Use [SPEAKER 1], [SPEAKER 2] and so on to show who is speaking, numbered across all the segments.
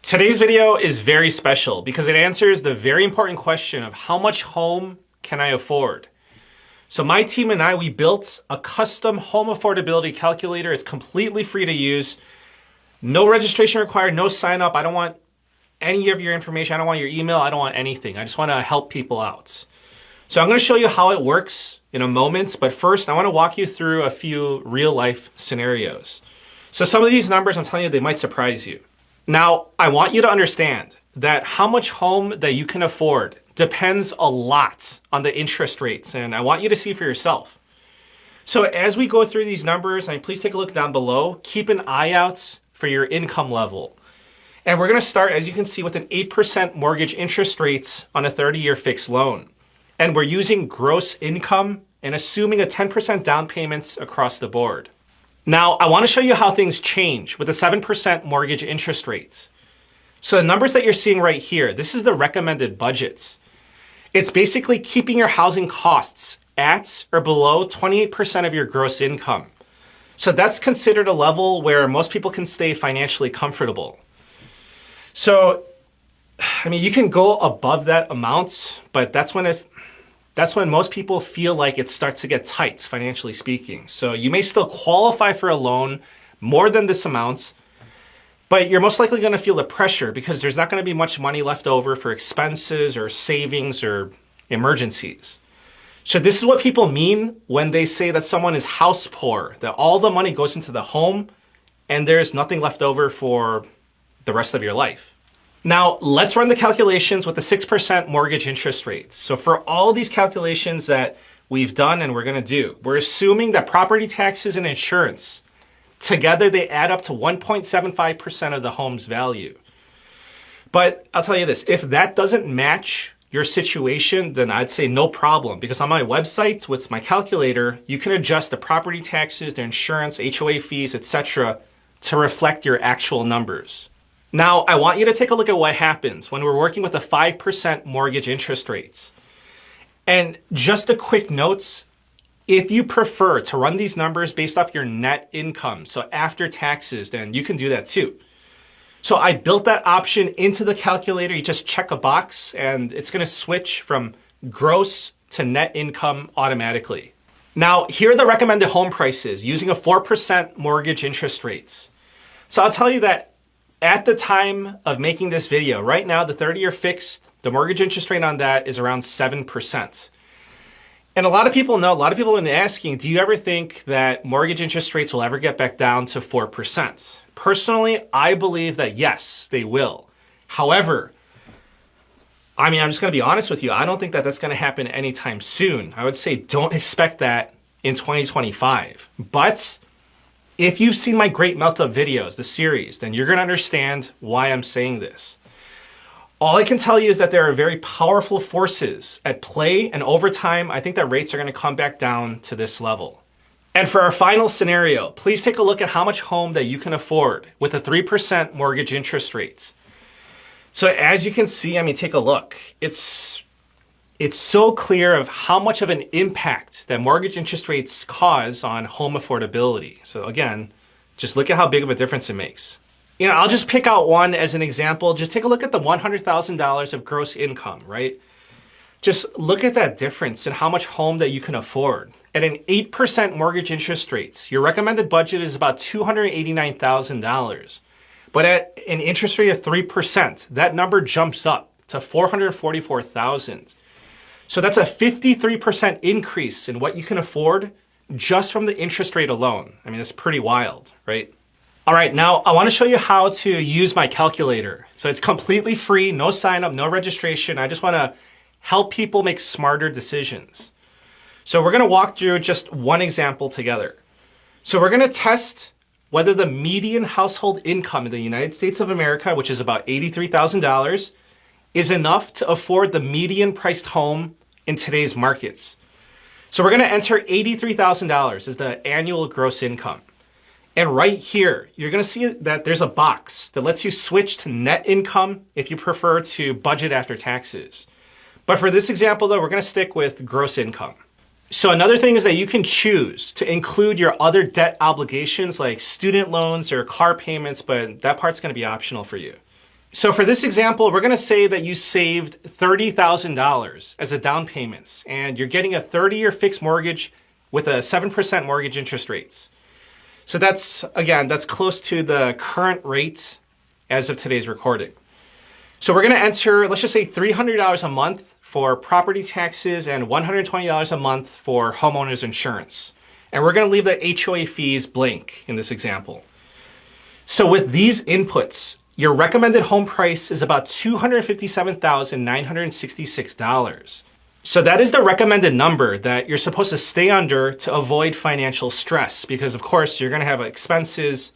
[SPEAKER 1] Today's video is very special because it answers the very important question of how much home can I afford? So my team and I, we built a custom home affordability calculator. It's completely free to use. No registration required, no sign up. I don't want any of your information. I don't want your email. I don't want anything. I just want to help people out. So I'm going to show you how it works in a moment. But first, I want to walk you through a few real life scenarios. So some of these numbers, I'm telling you, they might surprise you. Now, I want you to understand that how much home that you can afford depends a lot on the interest rates, and I want you to see for yourself. So as we go through these numbers, and please take a look down below, keep an eye out for your income level. And we're gonna start, as you can see, with an 8% mortgage interest rate on a 30-year fixed loan. And we're using gross income and assuming a 10% down payments across the board. Now, I want to show you how things change with a 7% mortgage interest rate. So the numbers that you're seeing right here, this is the recommended budget. It's basically keeping your housing costs at or below 28% of your gross income. So that's considered a level where most people can stay financially comfortable. So, I mean, you can go above that amount, but that's when most people feel like it starts to get tight, financially speaking. So you may still qualify for a loan more than this amount, but you're most likely going to feel the pressure because there's not going to be much money left over for expenses or savings or emergencies. So this is what people mean when they say that someone is house poor, that all the money goes into the home and there's nothing left over for the rest of your life. Now, let's run the calculations with the 6% mortgage interest rate. So for all of these calculations that we've done and we're going to do, we're assuming that property taxes and insurance, together they add up to 1.75% of the home's value. But I'll tell you this, if that doesn't match your situation, then I'd say no problem, because on my website with my calculator, you can adjust the property taxes, the insurance, HOA fees, etc., to reflect your actual numbers. Now, I want you to take a look at what happens when we're working with a 5% mortgage interest rates. And just a quick note, if you prefer to run these numbers based off your net income, so after taxes, then you can do that too. So I built that option into the calculator. You just check a box and it's going to switch from gross to net income automatically. Now, here are the recommended home prices using a 4% mortgage interest rates. So I'll tell you that at the time of making this video, right now, the 30-year fixed, the mortgage interest rate on that is around 7%. And a lot of people know, a lot of people have been asking, do you ever think that mortgage interest rates will ever get back down to 4%? Personally, I believe that yes, they will. However, I'm just going to be honest with you. I don't think that that's going to happen anytime soon. I would say don't expect that in 2025. But if you've seen my Great Melt-Up videos, the series, then you're going to understand why I'm saying this. All I can tell you is that there are very powerful forces at play, and over time, I think that rates are going to come back down to this level. And for our final scenario, please take a look at how much home that you can afford with a 3% mortgage interest rate. So as you can see, take a look. It's so clear of how much of an impact that mortgage interest rates cause on home affordability. So again, just look at how big of a difference it makes. I'll just pick out one as an example. Just take a look at the $100,000 of gross income, right? Just look at that difference in how much home that you can afford. At an 8% mortgage interest rates, your recommended budget is about $289,000. But at an interest rate of 3%, that number jumps up to $444,000. So that's a 53% increase in what you can afford just from the interest rate alone. That's pretty wild, right? All right, now I want to show you how to use my calculator. So it's completely free, no sign up, no registration. I just want to help people make smarter decisions. So we're going to walk through just one example together. So we're going to test whether the median household income in the United States of America, which is about $83,000, is enough to afford the median priced home in today's markets. So we're going to enter $83,000 as the annual gross income. And right here, you're going to see that there's a box that lets you switch to net income if you prefer to budget after taxes. But for this example, though, we're going to stick with gross income. So another thing is that you can choose to include your other debt obligations like student loans or car payments, but that part's going to be optional for you. So for this example, we're going to say that you saved $30,000 as a down payment, and you're getting a 30-year fixed mortgage with a 7% mortgage interest rates. So that's close to the current rate as of today's recording. So we're going to enter, let's just say $300 a month for property taxes and $120 a month for homeowners insurance. And we're going to leave the HOA fees blank in this example. So with these inputs, your recommended home price is about $257,966. So that is the recommended number that you're supposed to stay under to avoid financial stress, because of course you're going to have expenses,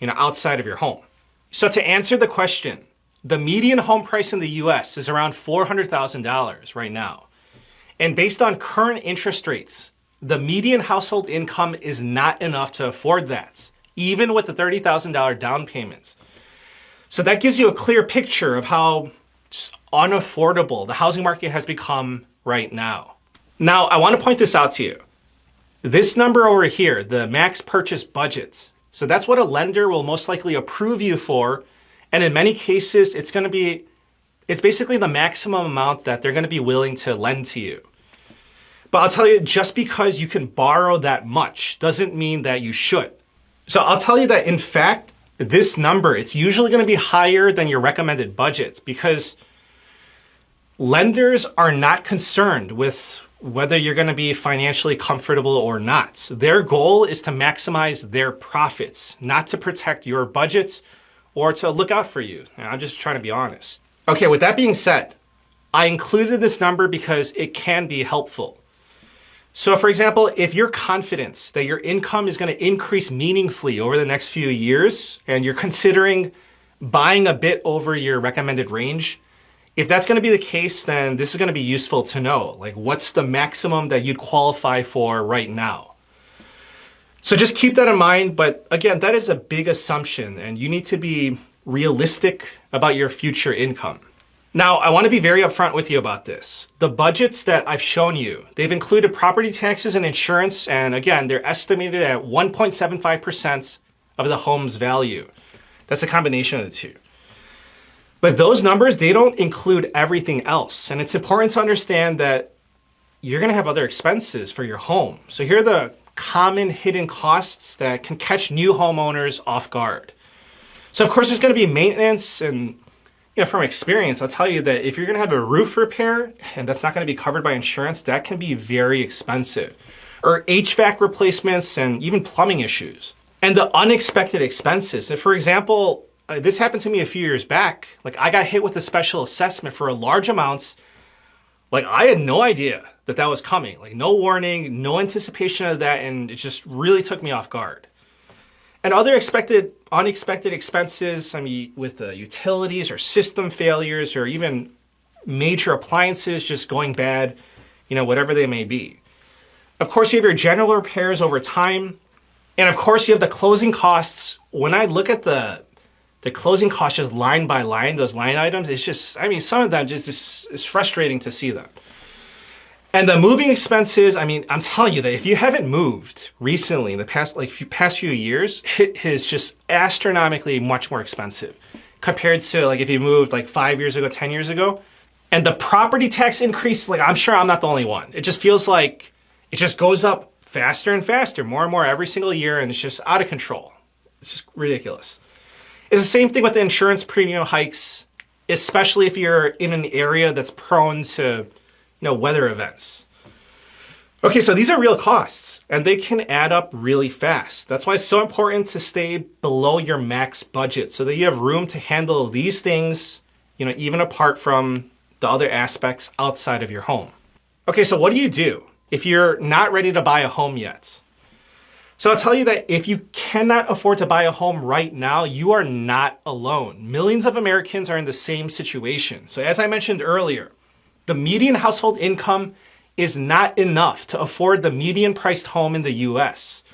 [SPEAKER 1] outside of your home. So to answer the question, the median home price in the US is around $400,000 right now. And based on current interest rates, the median household income is not enough to afford that, even with the $30,000 down payments. So that gives you a clear picture of how just unaffordable the housing market has become right now. Now, I want to point this out to you. This number over here, the max purchase budget, so that's what a lender will most likely approve you for. And in many cases, it's basically the maximum amount that they're going to be willing to lend to you. But I'll tell you, just because you can borrow that much doesn't mean that you should. So I'll tell you that in fact, this number, it's usually going to be higher than your recommended budget because lenders are not concerned with whether you're going to be financially comfortable or not. Their goal is to maximize their profits, not to protect your budget or to look out for you. And I'm just trying to be honest. Okay, with that being said, I included this number because it can be helpful. So for example, if you're confident that your income is going to increase meaningfully over the next few years and you're considering buying a bit over your recommended range, if that's going to be the case, then this is going to be useful to know. Like, what's the maximum that you'd qualify for right now? So just keep that in mind. But again, that is a big assumption and you need to be realistic about your future income. Now, I want to be very upfront with you about this. The budgets that I've shown you, they've included property taxes and insurance, and again, they're estimated at 1.75% of the home's value. That's a combination of the two. But those numbers, they don't include everything else, and it's important to understand that you're going to have other expenses for your home. So here are the common hidden costs that can catch new homeowners off guard. So of course, there's going to be maintenance and from experience, I'll tell you that if you're going to have a roof repair and that's not going to be covered by insurance, that can be very expensive. Or HVAC replacements and even plumbing issues. And the unexpected expenses. If, for example, this happened to me a few years back. Like I got hit with a special assessment for a large amounts. Like I had no idea that was coming. Like no warning, no anticipation of that. And it just really took me off guard. And other unexpected expenses, with utilities or system failures or even major appliances just going bad, whatever they may be. Of course, you have your general repairs over time. And of course, you have the closing costs. When I look at the closing costs just line by line, those line items, it's just, some of them just is frustrating to see them. And the moving expenses, I'm telling you that if you haven't moved recently in the past few years, it is just astronomically much more expensive compared to if you moved 5 years ago, 10 years ago. And the property tax increase, I'm sure I'm not the only one. It just feels like it just goes up faster and faster, more and more every single year, and it's just out of control. It's just ridiculous. It's the same thing with the insurance premium hikes, especially if you're in an area that's prone to weather events. Okay, so these are real costs and they can add up really fast. That's why it's so important to stay below your max budget so that you have room to handle these things, even apart from the other aspects outside of your home. Okay, so what do you do if you're not ready to buy a home yet? So I'll tell you that if you cannot afford to buy a home right now, you are not alone. Millions of Americans are in the same situation. So as I mentioned earlier, the median household income is not enough to afford the median priced home in the US.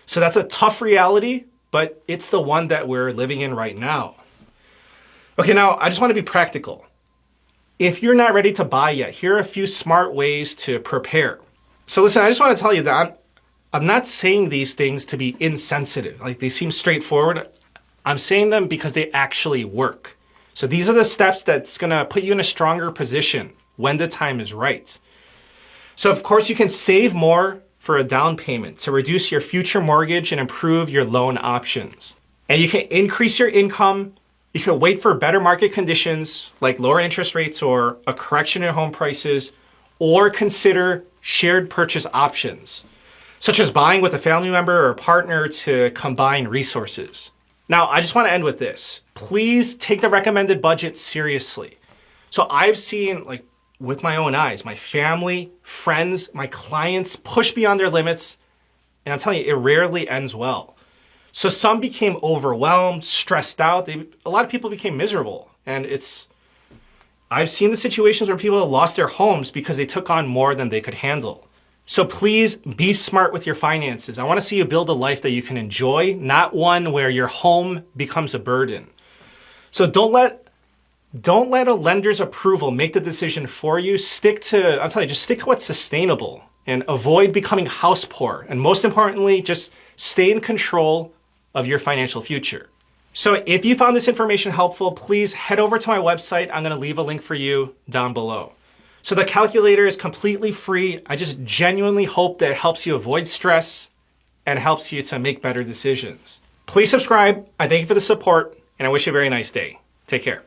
[SPEAKER 1] So that's a tough reality, but it's the one that we're living in right now. Okay, now I just want to be practical. If you're not ready to buy yet, here are a few smart ways to prepare. So listen, I just want to tell you that I'm not saying these things to be insensitive. They seem straightforward. I'm saying them because they actually work. So these are the steps that's going to put you in a stronger position when the time is right. So of course you can save more for a down payment to reduce your future mortgage and improve your loan options. And you can increase your income. You can wait for better market conditions like lower interest rates or a correction in home prices, or consider shared purchase options, such as buying with a family member or a partner to combine resources. Now, I just want to end with this. Please take the recommended budget seriously. So I've seen, like, with my own eyes, my family, friends, my clients push beyond their limits, and I'm telling you, it rarely ends well. So some became overwhelmed, stressed out. A lot of people became miserable. And I've seen the situations where people have lost their homes because they took on more than they could handle. So please be smart with your finances. I want to see you build a life that you can enjoy, not one where your home becomes a burden. So don't let a lender's approval make the decision for you. Just stick to what's sustainable and avoid becoming house poor. And most importantly, just stay in control of your financial future. So if you found this information helpful, please head over to my website. I'm going to leave a link for you down below. So the calculator is completely free. I just genuinely hope that it helps you avoid stress and helps you to make better decisions. Please subscribe. I thank you for the support, and I wish you a very nice day. Take care.